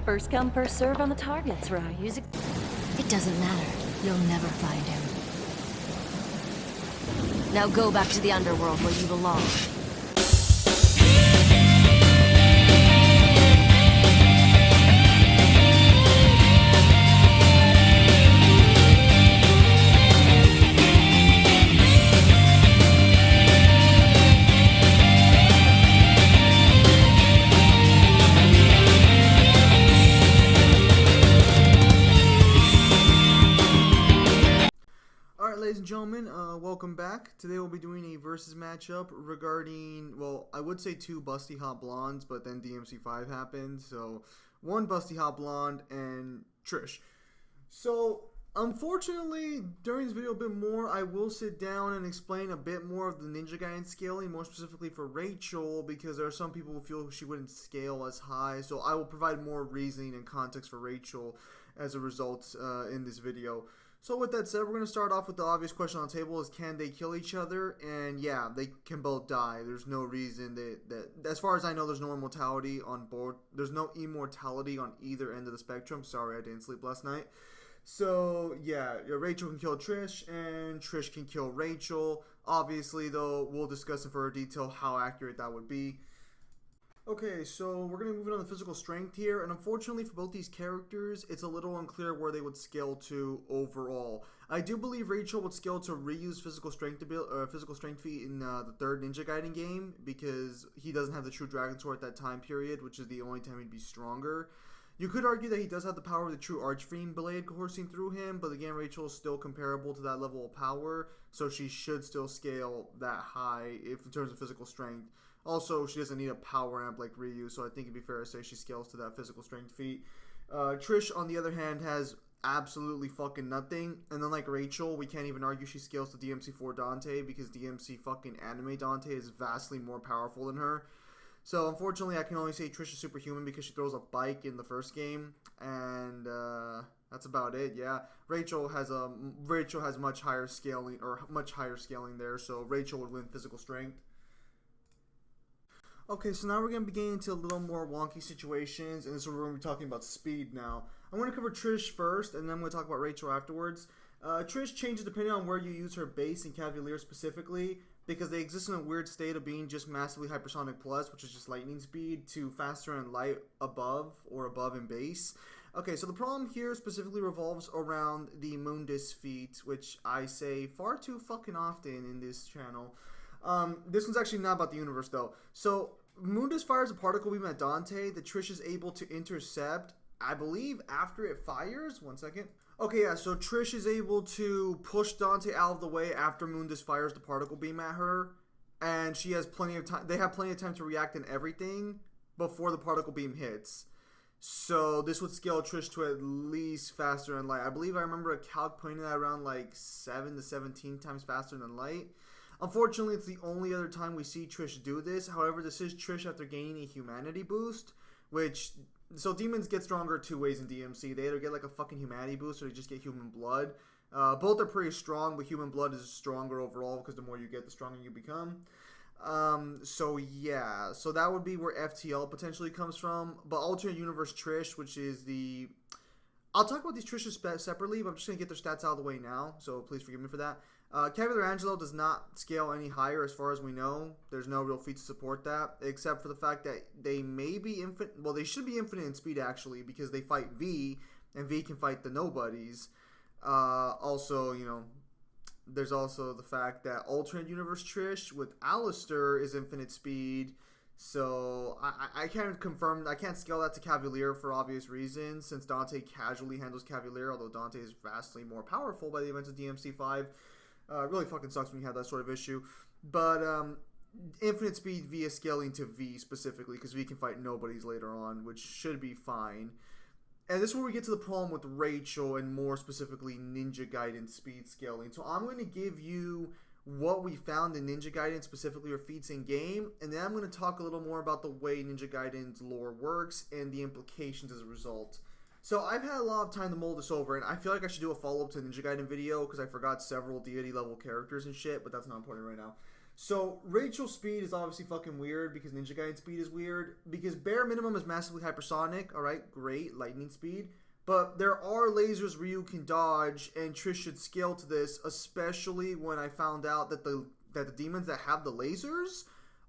First come, first serve on the targets, right? It doesn't matter. You'll never find him. Now go back to the underworld where you belong. Ladies and gentlemen, welcome back. Today we'll be doing a versus matchup regarding, well, I would say two Busty Hot Blondes, but then DMC5 happened. So, one Busty Hot Blonde and Trish. So, unfortunately, during this video a bit more, I will sit down and explain a bit more of the Ninja Gaiden scaling, more specifically for Rachel, because there are some people who feel she wouldn't scale as high. So, I will provide more reasoning and context for Rachel as a result in this video. So with that said, we're going to start off with the obvious question on the table is, can they kill each other? And yeah, they can both die. There's no reason that as far as I know, there's no immortality on board. There's no immortality on either end of the spectrum. Sorry, I didn't sleep last night. So yeah, Rachel can kill Trish and Trish can kill Rachel. Obviously though, we'll discuss in further detail how accurate that would be. Okay, so we're going to move in on the physical strength here, and unfortunately for both these characters, it's a little unclear where they would scale to overall. I do believe Rachel would scale to Ryu's physical strength feat in the third Ninja Gaiden game, because he doesn't have the true Dragon Sword at that time period, which is the only time he'd be stronger. You could argue that he does have the power of the true Archfiend blade coursing through him, but again, Rachel is still comparable to that level of power, so she should still scale that high in terms of physical strength. Also, she doesn't need a power amp like Ryu, so I think it'd be fair to say she scales to that physical strength feat. Trish, on the other hand, has absolutely fucking nothing. And then like Rachel, we can't even argue she scales to DMC4 Dante, because DMC fucking anime Dante is vastly more powerful than her. So unfortunately, I can only say Trish is superhuman because she throws a bike in the first game, and that's about it. Yeah, Rachel has much higher scaling there, so Rachel would win physical strength. Okay, so now we're going to be getting into a little more wonky situations, and this is where we're going to be talking about speed now. I'm going to cover Trish first, and then I'm going to talk about Rachel afterwards. Trish changes depending on where you use her base and Cavalier specifically, because they exist in a weird state of being just massively hypersonic plus, which is just lightning speed, to faster and light above, or above in base. Okay, so the problem here specifically revolves around the Mundus feat, which I say far too fucking often in this channel. This one's actually not about the universe though. So Mundus fires a particle beam at Dante that Trish is able to intercept, I believe, after it fires. One second. Okay, yeah, so Trish is able to push Dante out of the way after Mundus fires the particle beam at her, and she has plenty of time. They have plenty of time to react and everything before the particle beam hits. So this would scale Trish to at least faster than light. I believe I remember a calc pointing at around like 7 to 17 times faster than light. Unfortunately, it's the only other time we see Trish do this. However, this is Trish after gaining a humanity boost, so demons get stronger two ways in DMC. They either get like a fucking humanity boost or they just get human blood. Both are pretty strong, but human blood is stronger overall because the more you get, the stronger you become. So yeah, so that would be where FTL potentially comes from. But alternate universe Trish, which is I'll talk about these Trishes separately, but I'm just going to get their stats out of the way now, so please forgive me for that. Cavalier Angelo does not scale any higher as far as we know. There's no real feat to support that, except for the fact that they may be infinite. Well, they should be infinite in speed, actually, because they fight V, and V can fight the nobodies. Also, there's also the fact that alternate universe Trish with Alistair is infinite speed. So I can't confirm, I can't scale that to Cavalier for obvious reasons, since Dante casually handles Cavalier, although Dante is vastly more powerful by the events of DMC5. It really fucking sucks when you have that sort of issue. But infinite speed via scaling to V specifically, because V can fight nobodies later on, which should be fine. And this is where we get to the problem with Rachel, and more specifically Ninja Gaiden speed scaling. So I'm going to give you what we found in Ninja Gaiden, specifically her feats in game, and then I'm going to talk a little more about the way Ninja Gaiden's lore works and the implications as a result. So I've had a lot of time to mull this over, and I feel like I should do a follow-up to the Ninja Gaiden video, because I forgot several deity level characters and shit, but that's not important right now. So Rachel's speed is obviously fucking weird because Ninja Gaiden speed is weird. Because bare minimum is massively hypersonic. Alright, great, lightning speed. But there are lasers Ryu can dodge, and Trish should scale to this, especially when I found out that the demons that have the lasers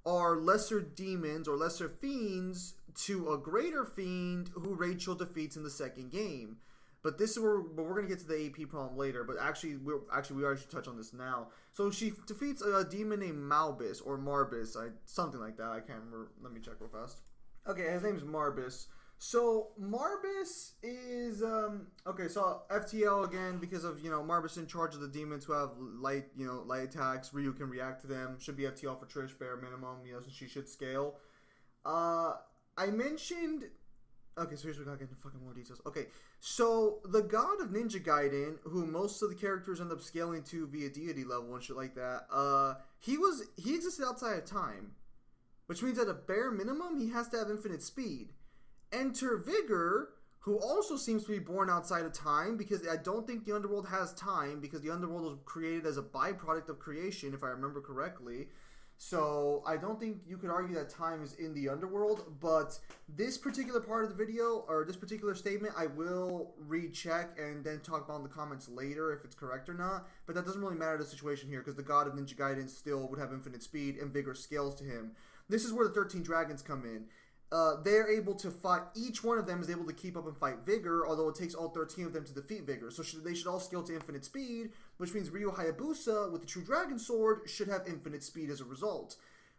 are lesser demons or lesser fiends to a greater fiend who Rachel defeats in the second game. But this is where we're gonna get to the AP problem later. But we already should touch on this now. So she defeats a demon named Malbus or Marbus, something like that. I can't remember. Let me check real fast. Okay, his name's Marbus. So Marbus is okay. So FTL again because of Marbus in charge of the demons who have light attacks. Ryu can react to them. Should be FTL for Trish bare minimum. So she should scale. I mentioned. Okay, so here's we gotta get into fucking more details. Okay, so the god of Ninja Gaiden, who most of the characters end up scaling to via deity level and shit like that, he existed outside of time, which means at a bare minimum he has to have infinite speed. Enter Vigor, who also seems to be born outside of time, because I don't think the underworld has time, because the underworld was created as a byproduct of creation, if I remember correctly. So I don't think you could argue that time is in the underworld, but this particular part of the video, or this particular statement, I will recheck and then talk about in the comments later if it's correct or not. But that doesn't really matter to the situation here, because the god of Ninja Gaiden still would have infinite speed, and Vigor scales to him. This is where the 13 dragons come in. They're able to fight, each one of them is able to keep up and fight Vigor, although it takes all 13 of them to defeat Vigor. So they should all scale to infinite speed, which means Ryu Hayabusa with the True Dragon Sword should have infinite speed as a result.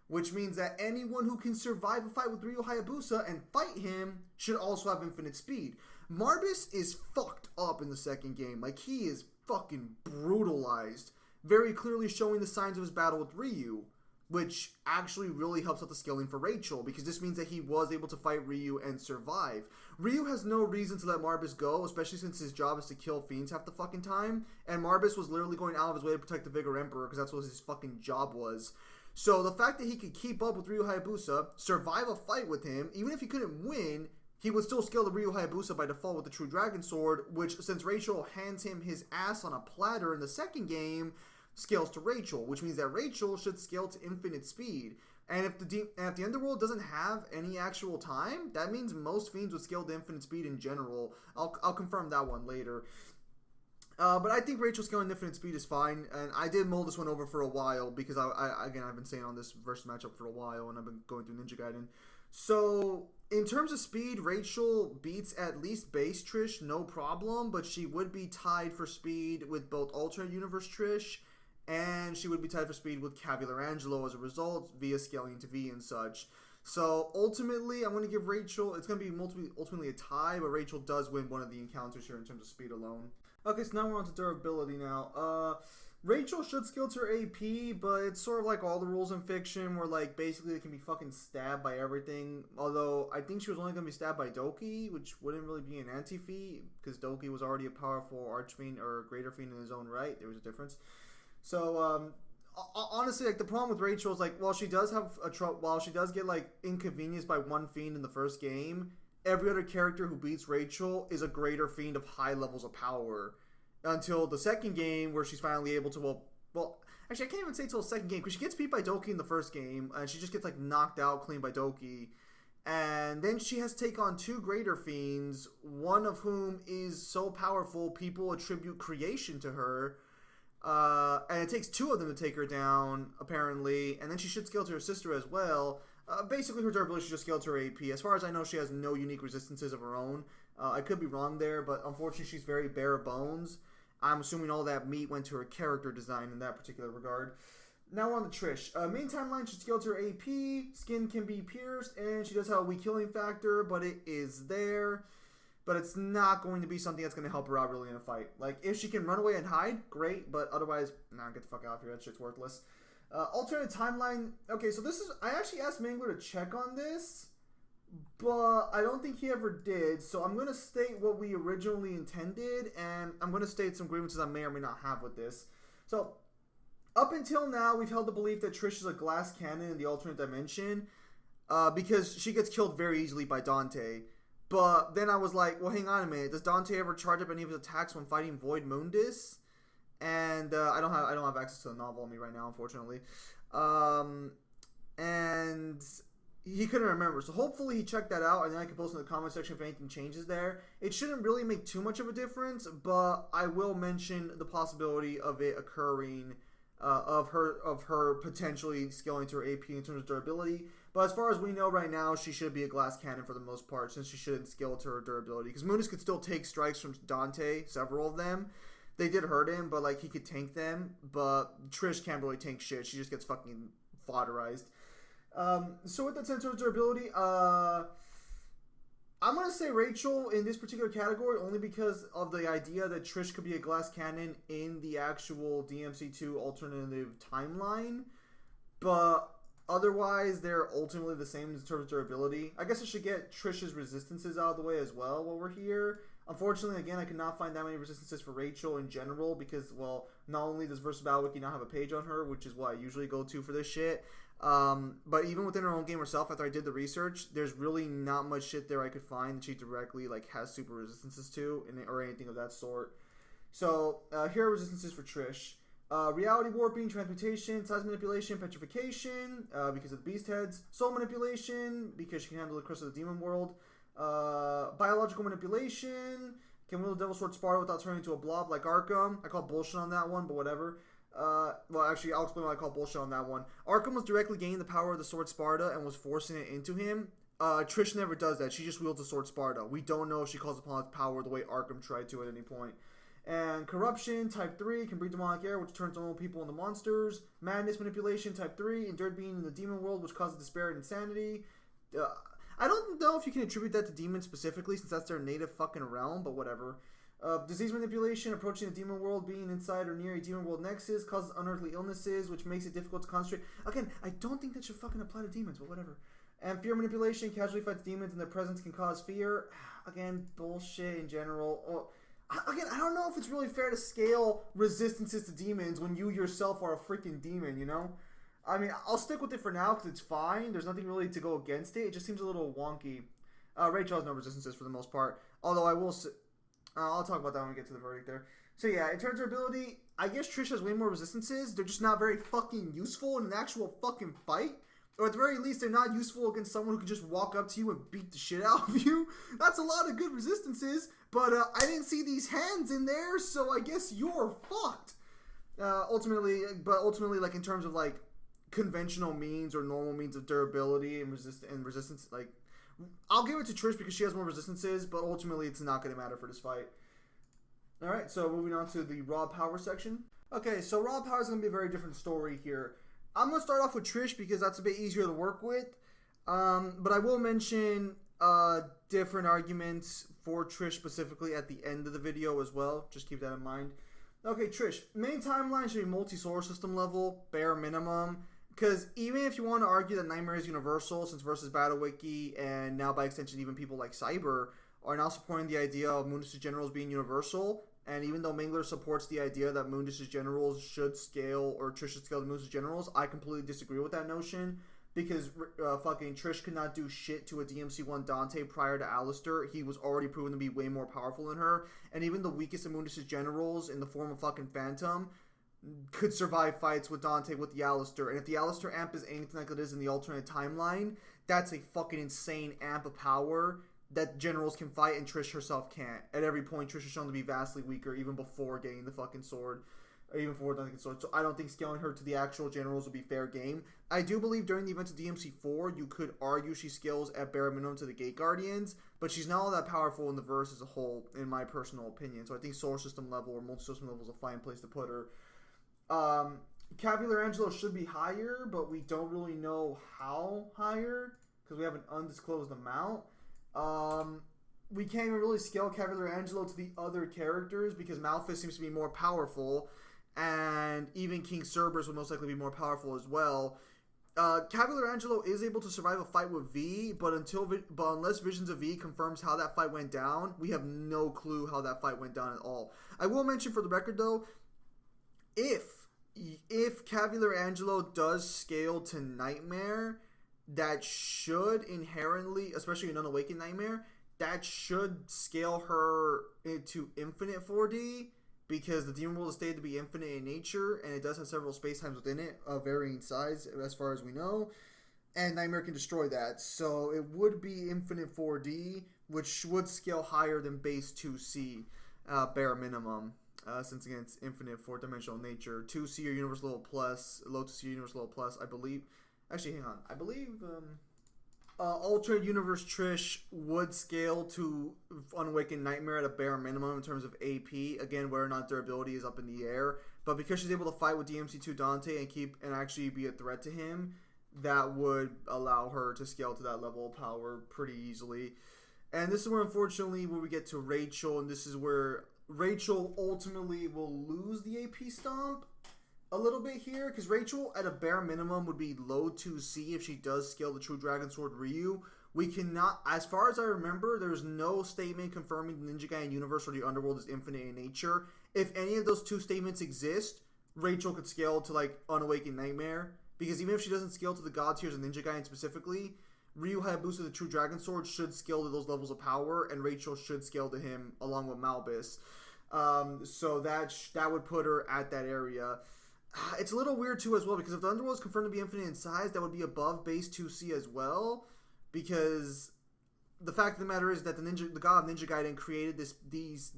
Which means that anyone who can survive a fight with Ryu Hayabusa and fight him should also have infinite speed. Marbus is fucked up in the second game. Like, he is fucking brutalized. Very clearly showing the signs of his battle with Ryu, which actually really helps out the scaling for Rachel, because this means that he was able to fight Ryu and survive. Ryu has no reason to let Marbus go, especially since his job is to kill fiends half the fucking time, and Marbus was literally going out of his way to protect the Vigor Emperor, because that's what his fucking job was. So the fact that he could keep up with Ryu Hayabusa, survive a fight with him, even if he couldn't win, he would still scale the Ryu Hayabusa by default with the True Dragon Sword, which, since Rachel hands him his ass on a platter in the second game, scales to Rachel, which means that Rachel should scale to infinite speed. And if the underworld doesn't have any actual time, that means most fiends would scale to infinite speed in general. I'll confirm that one later. But I think Rachel scaling infinite speed is fine, and I did mull this one over for a while because I've been saying on this versus matchup for a while, and I've been going through Ninja Gaiden. So in terms of speed, Rachel beats at least base Trish, no problem, but she would be tied for speed with both alternate universe Trish, and she would be tied for speed with Cavular Angelo as a result, via scaling to V and such. So ultimately, I'm going to give Rachel, it's going to be ultimately a tie, but Rachel does win one of the encounters here in terms of speed alone. Okay, so now we're on to durability now. Rachel should scale to her AP, but it's sort of like all the rules in fiction where, like, basically they can be fucking stabbed by everything. Although, I think she was only going to be stabbed by Doki, which wouldn't really be an anti-feat, because Doki was already a powerful archfiend, or greater fiend in his own right. There was a difference. So, honestly, like, the problem with Rachel is, like, while she does get, like, inconvenienced by one fiend in the first game, every other character who beats Rachel is a greater fiend of high levels of power. Until the second game, where she's finally able to, well, actually, I can't even say until the second game, because she gets beat by Doki in the first game, and she just gets, like, knocked out clean by Doki. And then she has to take on two greater fiends, one of whom is so powerful, people attribute creation to her. And it takes two of them to take her down, apparently, and then she should scale to her sister as well. Basically, her durability should just scale to her AP. As far as I know, she has no unique resistances of her own. I could be wrong there, but unfortunately, she's very bare bones. I'm assuming all that meat went to her character design in that particular regard. Now on to Trish. Main timeline should scale to her AP. Skin can be pierced, and she does have a weak healing factor, but it is there. But it's not going to be something that's going to help her out really in a fight. Like, if she can run away and hide, great. But otherwise, nah, get the fuck out of here. That shit's worthless. Alternate timeline. Okay, so this is... I actually asked Mangler to check on this, but I don't think he ever did. So I'm going to state what we originally intended, and I'm going to state some grievances I may or may not have with this. So, up until now, we've held the belief that Trish is a glass cannon in the alternate dimension, because she gets killed very easily by Dante. But then I was like, well, hang on a minute. Does Dante ever charge up any of his attacks when fighting Void Mundus? And I don't have access to the novel on me right now, unfortunately. And he couldn't remember. So hopefully he checked that out, and then I can post in the comment section if anything changes there. It shouldn't really make too much of a difference, but I will mention the possibility of it occurring, of her potentially scaling to her AP in terms of durability. But as far as we know right now, she should be a glass cannon for the most part, since she shouldn't scale to her durability. Because Mundus could still take strikes from Dante, several of them. They did hurt him, but like he could tank them. But Trish can't really tank shit. She just gets fucking fodderized. So with that sense of durability, I'm going to say Rachel in this particular category only because of the idea that Trish could be a glass cannon in the actual DMC2 alternative timeline. But otherwise, they're ultimately the same in terms of durability. I guess I should get Trish's resistances out of the way as well while we're here. Unfortunately, again, I could not find that many resistances for Rachel in general because, well, not only does Versus Battle Wiki not have a page on her, which is what I usually go to for this shit, but even within her own game herself, after I did the research, there's really not much shit there I could find that she directly like has super resistances to, or anything of that sort. So here are resistances for Trish: reality warping, transmutation, size manipulation, petrification because of the beast heads, soul manipulation because she can handle the curse of the demon world, biological manipulation, can wield the Devil Sword Sparta without turning into a blob like Arkham. I call bullshit on that one, but whatever. Well, actually, I'll explain why I call bullshit on that one. Arkham was directly gaining the power of the Sword Sparta and was forcing it into him. Trish never does that. She just wields the Sword Sparta. We don't know if she calls upon its power the way Arkham tried to at any point. And corruption, type 3, can breathe demonic air, which turns normal people into monsters. Madness manipulation, type 3, endured being in the demon world, which causes despair and insanity. I don't know if you can attribute that to demons specifically, since that's their native fucking realm, but whatever. Disease manipulation, approaching the demon world, being inside or near a demon world nexus, causes unearthly illnesses, which makes it difficult to concentrate. Again, I don't think that should fucking apply to demons, but whatever. And fear manipulation, casually fights demons and their presence can cause fear. Again, bullshit in general. Again, I don't know if it's really fair to scale resistances to demons when you yourself are a freaking demon, you know? I mean, I'll stick with it for now because it's fine. There's nothing really to go against it. It just seems a little wonky. Rachel has no resistances for the most part. Although I will... I'll talk about that when we get to the verdict there. So yeah, in terms of ability, I guess Trish has way more resistances. They're just not very fucking useful in an actual fucking fight. Or at the very least, they're not useful against someone who can just walk up to you and beat the shit out of you. That's a lot of good resistances. But I didn't see these hands in there, so I guess you're fucked. Ultimately, like in terms of like conventional means or normal means of durability and resistance, like I'll give it to Trish because she has more resistances, but ultimately it's not going to matter for this fight. Alright, so moving on to the raw power section. Okay, so raw power is going to be a very different story here. I'm going to start off with Trish because that's a bit easier to work with. But I will mention different arguments for Trish specifically at the end of the video as well. Just keep that in mind. Okay, Trish. Main timeline should be multi-solar system level, bare minimum. Because even if you want to argue that Nightmare is universal, since Versus Battle Wiki and now by extension even people like Cyber are now supporting the idea of Mundus' generals being universal, and even though Mangler supports the idea that Mundus' generals should scale, or Trish should scale the Mundus' generals, I completely disagree with that notion. Because fucking Trish could not do shit to a DMC1 Dante prior to Alistair. He was already proven to be way more powerful than her. And even the weakest of Mundus' generals in the form of fucking Phantom could survive fights with Dante with the Alistair. And if the Alistair amp is anything like it is in the alternate timeline, that's a fucking insane amp of power that generals can fight and Trish herself can't. At every point, Trish is shown to be vastly weaker even before getting the fucking sword. Or even before Dante gets sword. So I don't think scaling her to the actual generals would be fair game. I do believe during the events of DMC4, you could argue she scales at bare minimum to the Gate Guardians, but she's not all that powerful in the verse as a whole, in my personal opinion. So I think solar system level or multi-system level is a fine place to put her. Cavular Angelo should be higher, but we don't really know how higher because we have an undisclosed amount. We can't even really scale Cavular Angelo to the other characters because Malphus seems to be more powerful, and even King Cerberus would most likely be more powerful as well. Cavular Angelo is able to survive a fight with V, but unless Visions of V confirms how that fight went down, we have no clue how that fight went down at all. I will mention for the record though, if Cavular Angelo does scale to Nightmare, that should inherently, especially an Unawakened Nightmare, that should scale her into Infinite 4D, because the demon world is stated to be infinite in nature, and it does have several spacetimes within it of varying size as far as we know, and Nightmare can destroy that. So it would be infinite 4D, which would scale higher than base 2C, bare minimum, since again it's infinite 4-dimensional nature. 2C or universe level plus, low 2C or universe level plus, I believe. Actually, hang on. I believe alternate universe Trish would scale to Unawakened Nightmare at a bare minimum in terms of AP. Again, whether or not durability is up in the air. But because she's able to fight with DMC2 Dante and actually be a threat to him, that would allow her to scale to that level of power pretty easily. And this is where, unfortunately, when we get to Rachel, and this is where Rachel ultimately will lose the AP stomp a little bit here, because Rachel at a bare minimum would be low 2C if she does scale the True Dragon Sword Ryu. We cannot, as far as I remember, there's no statement confirming the Ninja Gaiden universe or the underworld is infinite in nature. If any of those two statements exist, Rachel could scale to like Unawakened Nightmare, because even if she doesn't scale to the God tiers of Ninja Gaiden specifically, Ryu Hayabusa the True Dragon Sword should scale to those levels of power, and Rachel should scale to him along with Malbus. So that would put her at that area. It's a little weird too as well, because if the underworld is confirmed to be infinite in size, that would be above base 2C as well, because the fact of the matter is that the god of Ninja Gaiden created these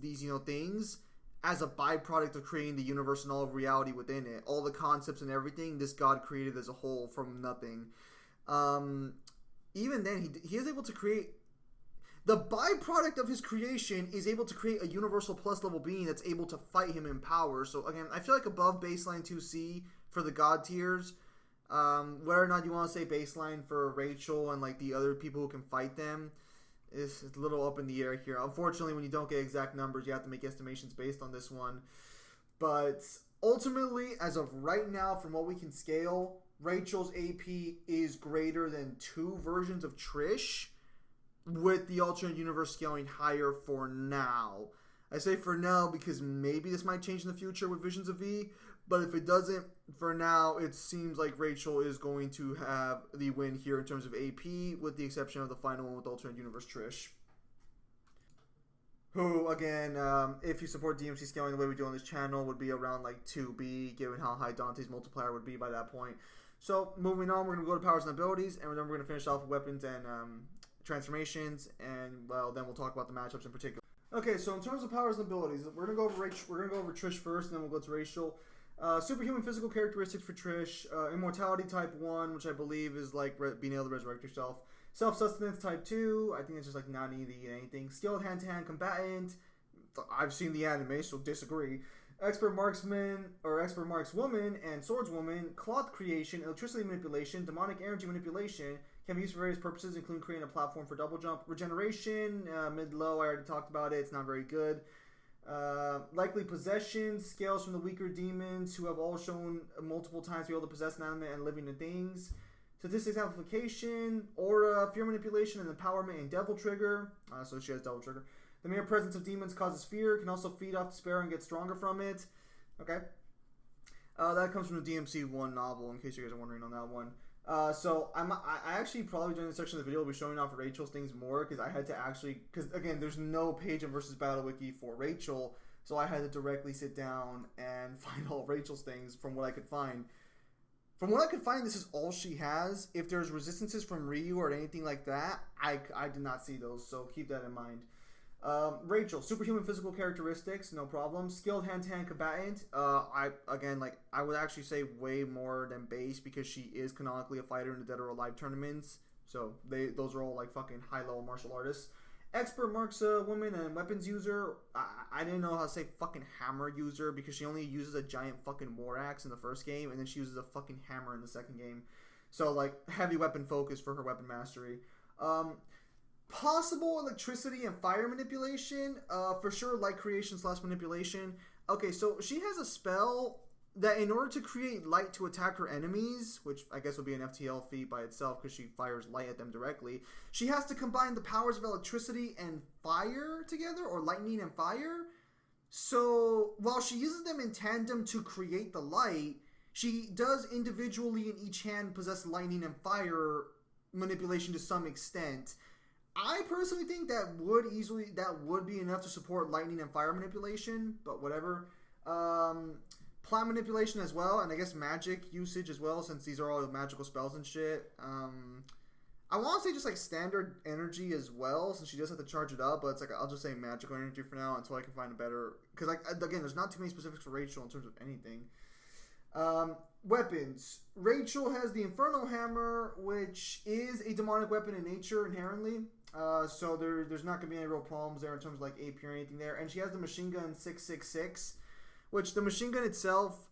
things as a byproduct of creating the universe and all of reality within it. All the concepts and everything this god created as a whole from nothing. Even then, he is able to create. The byproduct of his creation is able to create a universal plus level being that's able to fight him in power. So again, I feel like above baseline 2C for the god tiers. Whether or not you want to say baseline for Rachel and like the other people who can fight them is a little up in the air here. Unfortunately, when you don't get exact numbers, you have to make estimations based on this one. But ultimately, as of right now, from what we can scale, Rachel's AP is greater than 2 versions of Trish, with the alternate universe scaling higher for now. I say for now because maybe this might change in the future with Visions of V, but if it doesn't, for now, it seems like Rachel is going to have the win here in terms of AP, with the exception of the final one with alternate universe Trish. Who, again, if you support DMC scaling the way we do on this channel, would be around like 2B, given how high Dante's multiplier would be by that point. So, moving on, we're going to go to powers and abilities, and then we're going to finish off with weapons and transformations, and well, then we'll talk about the matchups in particular. Okay, so in terms of powers and abilities, we're gonna go over Trish first, and then we'll go to Rachel. Superhuman physical characteristics for Trish: immortality type 1, which I believe is like being able to resurrect yourself. Self-sustenance type 2, I think it's just like not needing anything. Skilled hand-to-hand combatant, I've seen the anime, so disagree. Expert marksman or expert markswoman and swordswoman, cloth creation, electricity manipulation, demonic energy manipulation. Can be used for various purposes, including creating a platform for double jump. Regeneration, mid-low, I already talked about it. It's not very good. Likely possession, scales from the weaker demons who have all shown multiple times to be able to possess inanimate and living things. Statistics amplification, aura, fear manipulation, and empowerment, and devil trigger. So she has devil trigger. The mere presence of demons causes fear. Can also feed off despair and get stronger from it. Okay. That comes from the DMC 1 novel, in case you guys are wondering on that one. So I actually probably during this section of the video will be showing off Rachel's things more, because I had to actually, because again there's no page in versus battle wiki for Rachel, so I had to directly sit down and find all Rachel's things from what I could find. From what I could find, this is all she has. If there's resistances from Ryu or anything like that, I did not see those, so keep that in mind. Rachel, superhuman physical characteristics, no problem. Skilled hand-to-hand combatant. I would actually say way more than base, because she is canonically a fighter in the Dead or Alive tournaments. So those are all like fucking high-level martial artists. Expert marks woman and weapons user. I didn't know how to say fucking hammer user, because she only uses a giant fucking war axe in the first game, and then she uses a fucking hammer in the second game. So like heavy weapon focus for her weapon mastery. Possible electricity and fire manipulation, for sure, light creation / manipulation. Okay, so she has a spell that in order to create light to attack her enemies, which I guess would be an FTL feat by itself because she fires light at them directly, she has to combine the powers of electricity and fire together, or lightning and fire. So while she uses them in tandem to create the light, she does individually in each hand possess lightning and fire manipulation to some extent. I personally think that would be enough to support lightning and fire manipulation, but whatever. Plant manipulation as well, and I guess magic usage as well, since these are all magical spells and shit. I want to say just like standard energy as well, since she does have to charge it up, but it's like I'll just say magical energy for now until I can find a better. Because like again, there's not too many specifics for Rachel in terms of anything. Weapons. Rachel has the Infernal Hammer, which is a demonic weapon in nature inherently. So there's not going to be any real problems there in terms of like AP or anything there. And she has the Machine Gun 666, which the machine gun itself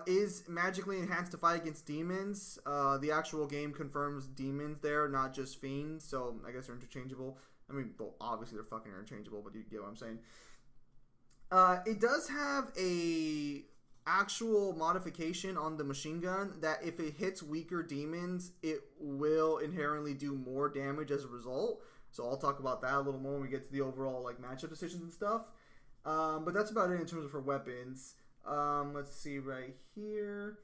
is magically enhanced to fight against demons. The actual game confirms demons there, not just fiends. So I guess they're interchangeable. I mean, well, obviously they're fucking interchangeable, but you get what I'm saying. It does have a actual modification on the machine gun that if it hits weaker demons, it will inherently do more damage as a result. So I'll talk about that a little more when we get to the overall like matchup decisions and stuff. But that's about it in terms of her weapons. Let's see right here.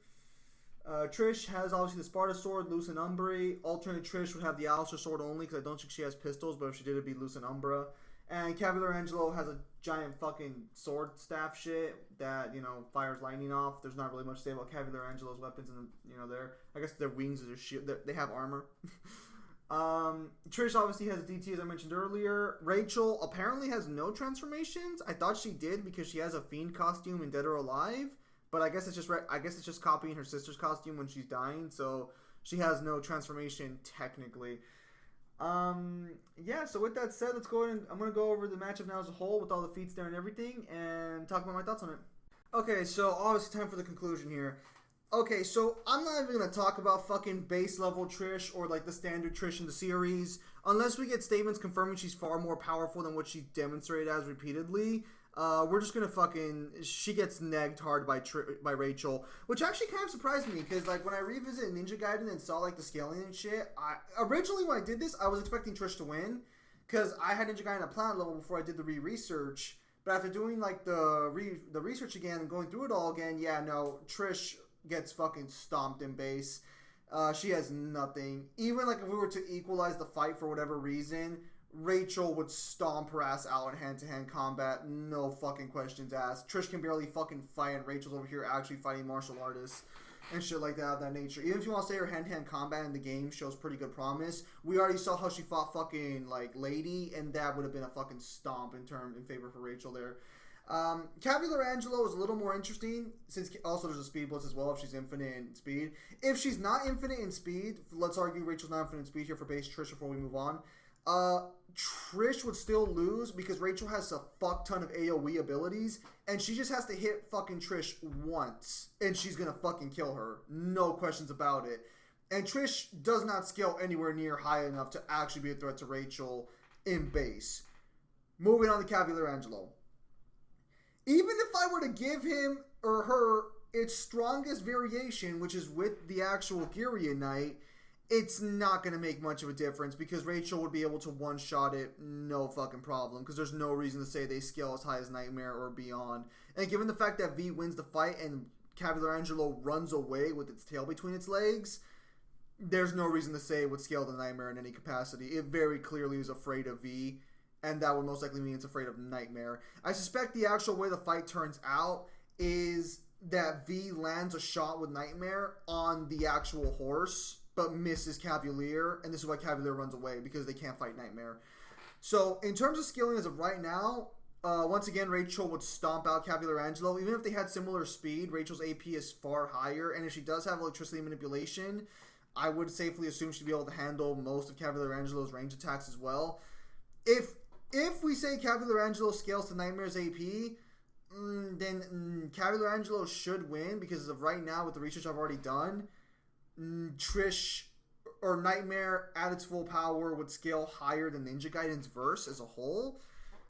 Trish has obviously the Sparta Sword, Luce and Umbra. Alternate Trish would have the Alistair Sword only because I don't think she has pistols, but if she did, it'd be Luce and Umbra. And Cavalier Angelo has a giant fucking sword staff shit that, you know, fires lightning off. There's not really much to say about Cavalier Angelo's weapons and, you know, I guess their wings is their shield. They have armor. Trish obviously has a DT as I mentioned earlier. Rachel apparently has no transformations. I thought she did because she has a fiend costume in Dead or Alive, but I guess it's just copying her sister's costume when she's dying, so she has no transformation technically. Yeah, so with that said, let's go ahead and I'm going to go over the matchup now as a whole with all the feats there and everything and talk about my thoughts on it. Okay, so obviously time for the conclusion here. Okay, so I'm not even going to talk about fucking base level Trish or like the standard Trish in the series unless we get statements confirming she's far more powerful than what she demonstrated as repeatedly. We're just gonna she gets negged hard by Rachel, which actually kind of surprised me because like when I revisited Ninja Gaiden and saw like the scaling and shit, originally when I did this I was expecting Trish to win because I had Ninja Gaiden at planet level before I did the research, but after doing like the research again and going through it all again, yeah, no, Trish gets fucking stomped in base. She has nothing. Even like if we were to equalize the fight for whatever reason, Rachel would stomp her ass out in hand-to-hand combat. No fucking questions asked. Trish can barely fucking fight, and Rachel's over here actually fighting martial artists and shit like that of that nature. Even if you want to say her hand-to-hand combat in the game shows pretty good promise, we already saw how she fought fucking like Lady, and that would have been a fucking stomp in favor for Rachel there. Cavalier Angelo is a little more interesting since also there's a speed blitz as well if she's infinite in speed. If she's not infinite in speed, let's argue Rachel's not infinite in speed here for base Trish before we move on. Trish would still lose because Rachel has a fuck ton of AoE abilities and she just has to hit fucking Trish once and she's gonna fucking kill her. No questions about it. And Trish does not scale anywhere near high enough to actually be a threat to Rachel in base. Moving on to Cavalier Angelo. Even if I were to give him or her its strongest variation, which is with the actual Giria Knight, it's not going to make much of a difference because Rachel would be able to one-shot it no fucking problem because there's no reason to say they scale as high as Nightmare or beyond. And given the fact that V wins the fight and Cavalier Angelo runs away with its tail between its legs, there's no reason to say it would scale the Nightmare in any capacity. It very clearly is afraid of V, and that would most likely mean it's afraid of Nightmare. I suspect the actual way the fight turns out is that V lands a shot with Nightmare on the actual horse, but misses Cavalier, and this is why Cavalier runs away, because they can't fight Nightmare. So, in terms of scaling as of right now, once again, Rachel would stomp out Cavalier Angelo. Even if they had similar speed, Rachel's AP is far higher, and if she does have electricity manipulation, I would safely assume she'd be able to handle most of Cavalier Angelo's range attacks as well. If we say Cavalier Angelo scales to Nightmare's AP, then Cavalier Angelo should win, because as of right now, with the research I've already done, Trish or Nightmare at its full power would scale higher than Ninja Gaiden's verse as a whole,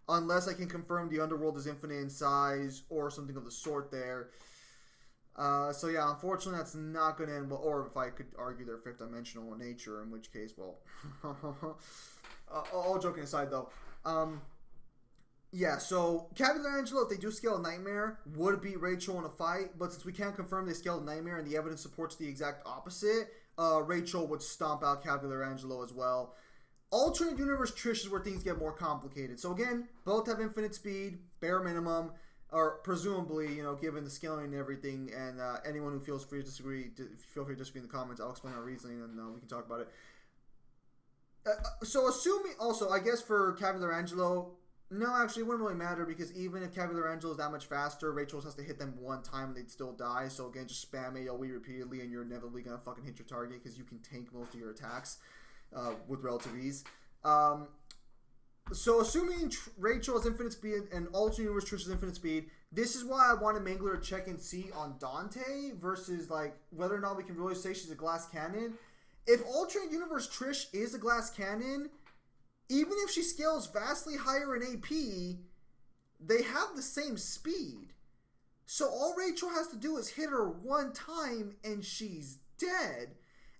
unless I can confirm the Underworld is infinite in size or something of the sort there. So yeah, unfortunately that's not going to end well, or if I could argue they're fifth dimensional in nature, in which case, well, all joking aside though, yeah, so Cavalier Angelo, if they do scale a Nightmare, would beat Rachel in a fight, but since we can't confirm they scaled a Nightmare and the evidence supports the exact opposite, Rachel would stomp out Cavalier Angelo as well. Alternate Universe Trish is where things get more complicated. So again, both have infinite speed, bare minimum. or presumably, given the scaling and everything, and anyone who feels free to disagree, feel free to disagree in the comments. I'll explain our reasoning, and we can talk about it. So assuming, also, I guess for Cavilar Angelo, no, actually, it wouldn't really matter, because even if Cavilar Angelo is that much faster, Rachel has to hit them one time and they'd still die. So again, just spam AoE repeatedly and you're inevitably going to fucking hit your target, because you can tank most of your attacks with relative ease. So assuming Rachel has infinite speed and alternate universe Trish has infinite speed, this is why I wanted Mangler to check and see on Dante versus like whether or not we can really say she's a glass cannon. If alternate universe Trish is a glass cannon, even if she scales vastly higher in AP, they have the same speed. So all Rachel has to do is hit her one time and she's dead.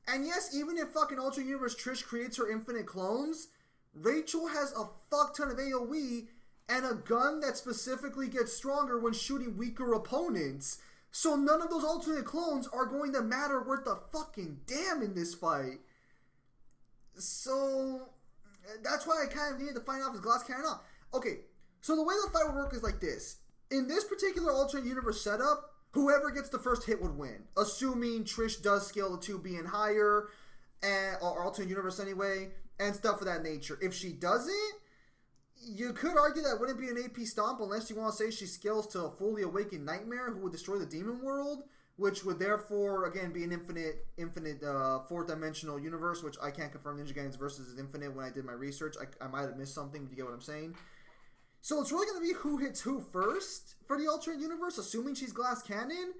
And yes, even if fucking alternate universe Trish creates her infinite clones, Rachel has a fuck ton of AoE and a gun that specifically gets stronger when shooting weaker opponents. So none of those alternate clones are going to matter worth a fucking damn in this fight. So that's why I kind of needed to find out if it's glass cannon or not. Okay, so the way the fight would work is like this. In this particular alternate universe setup, whoever gets the first hit would win. Assuming Trish does scale to 2B and higher, or alternate universe anyway, and stuff of that nature. If she doesn't, you could argue that wouldn't be an AP stomp unless you want to say she scales to a fully awakened Nightmare who would destroy the demon world, which would therefore, again, be an infinite fourth dimensional universe, which I can't confirm Ninja Gaiden's versus is infinite when I did my research. I might have missed something, but you get what I'm saying. So it's really going to be who hits who first for the alternate universe, assuming she's glass cannon.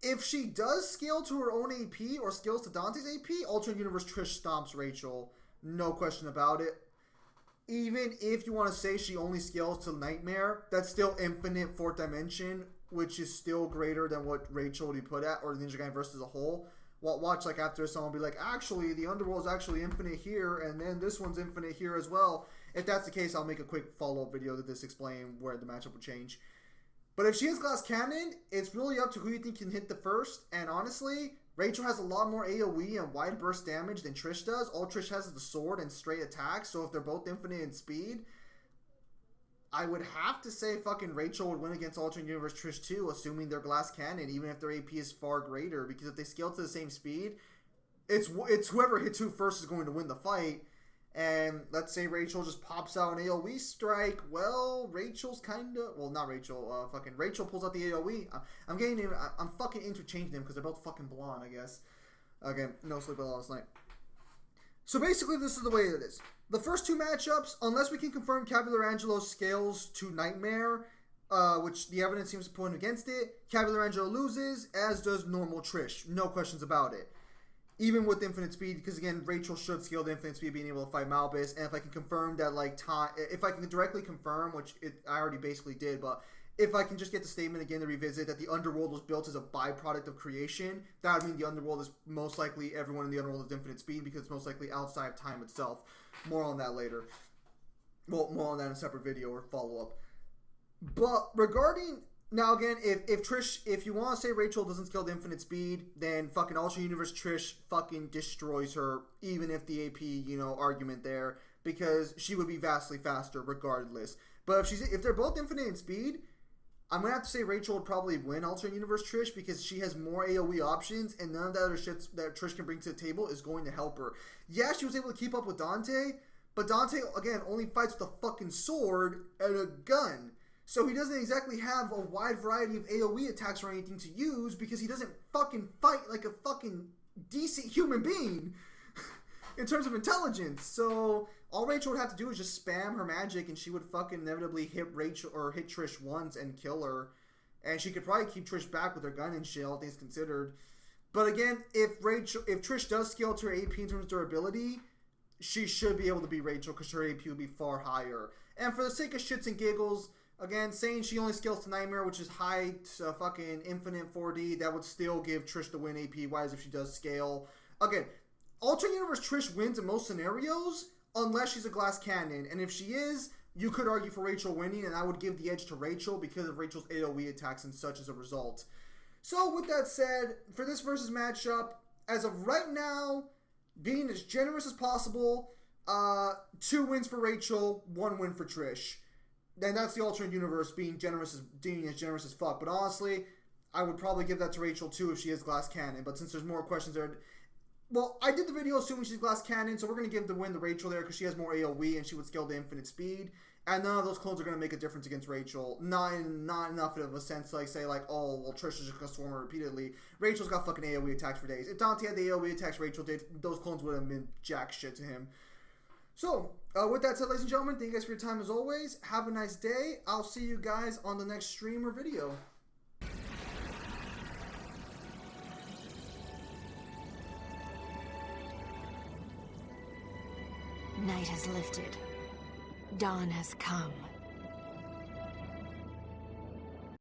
If she does scale to her own AP or scales to Dante's AP, alternate universe Trish stomps Rachel. No question about it. Even if you want to say she only scales to Nightmare, that's still infinite fourth dimension, which is still greater than what Rachel would be put at, or the Ninja Gaiden versus as a whole. Watch, like, after someone be like, actually, the Underworld is actually infinite here, and then this one's infinite here as well. If that's the case, I'll make a quick follow-up video to this explain where the matchup would change. But if she has glass cannon, it's really up to who you think can hit the first. And honestly, Rachel has a lot more AoE and wide burst damage than Trish does. All Trish has is the sword and straight attack. So if they're both infinite in speed, I would have to say fucking Rachel would win against alternate universe Trish too, assuming they're glass cannon, even if their AP is far greater. Because if they scale to the same speed, it's whoever hits who first is going to win the fight. And let's say Rachel just pops out an AoE strike. Well, Rachel's kind of... Well, not Rachel. Fucking Rachel pulls out the AoE. I'm fucking interchanging them because they're both fucking blonde, I guess. Again, no sleep last night. So basically, this is the way it is. The first two matchups, unless we can confirm Cavilar Angelo scales to Nightmare, which the evidence seems to point against it, Cavilar Angelo loses, as does normal Trish. No questions about it. Even with infinite speed, because again, Rachel should scale to infinite speed, being able to fight Malbus. And if I can confirm that, like, if I can directly confirm, which I already basically did, but if I can just get the statement again to revisit that the Underworld was built as a byproduct of creation, that would mean the Underworld is most likely everyone in the Underworld is infinite speed, because it's most likely outside of time itself. More on that later. Well, more on that in a separate video or follow-up. But regarding... Now again, if you want to say Rachel doesn't scale to infinite speed, then fucking alternate universe Trish fucking destroys her, even if the AP, argument there, because she would be vastly faster regardless. But if they're both infinite in speed, I'm gonna have to say Rachel would probably win alternate universe Trish because she has more AoE options, and none of the other shit that Trish can bring to the table is going to help her. Yeah, she was able to keep up with Dante, but Dante again only fights with a fucking sword and a gun. So he doesn't exactly have a wide variety of AoE attacks or anything to use because he doesn't fucking fight like a fucking decent human being in terms of intelligence. So all Rachel would have to do is just spam her magic and she would fucking inevitably hit Rachel or hit Trish once and kill her. And she could probably keep Trish back with her gun and shit, all things considered. But again, if Trish does scale to her AP in terms of durability, she should be able to beat Rachel because her AP would be far higher. And for the sake of shits and giggles, again, saying she only scales to Nightmare, which is high to fucking infinite 4D, that would still give Trish the win AP-wise if she does scale. Again, alternate universe Trish wins in most scenarios unless she's a glass cannon. And if she is, you could argue for Rachel winning, and I would give the edge to Rachel because of Rachel's AoE attacks and such as a result. So with that said, for this versus matchup, as of right now, being as generous as possible, 2 wins for Rachel, 1 win for Trish. then that's the alternate universe being as generous as fuck. But honestly, I would probably give that to Rachel too if she has glass cannon. But since there's more questions there, well, I did the video assuming she's glass cannon, so we're gonna give the win to Rachel there because she has more AOE and she would scale to infinite speed. And none of those clones are gonna make a difference against Rachel. Not enough of a sense to like say like, oh well, Trish is just gonna swarm her repeatedly. Rachel's got fucking AOE attacks for days. If Dante had the AOE attacks Rachel did, those clones would have been jack shit to him. So, with that said, ladies and gentlemen, thank you guys for your time as always. Have a nice day. I'll see you guys on the next stream or video. Night has lifted. Dawn has come.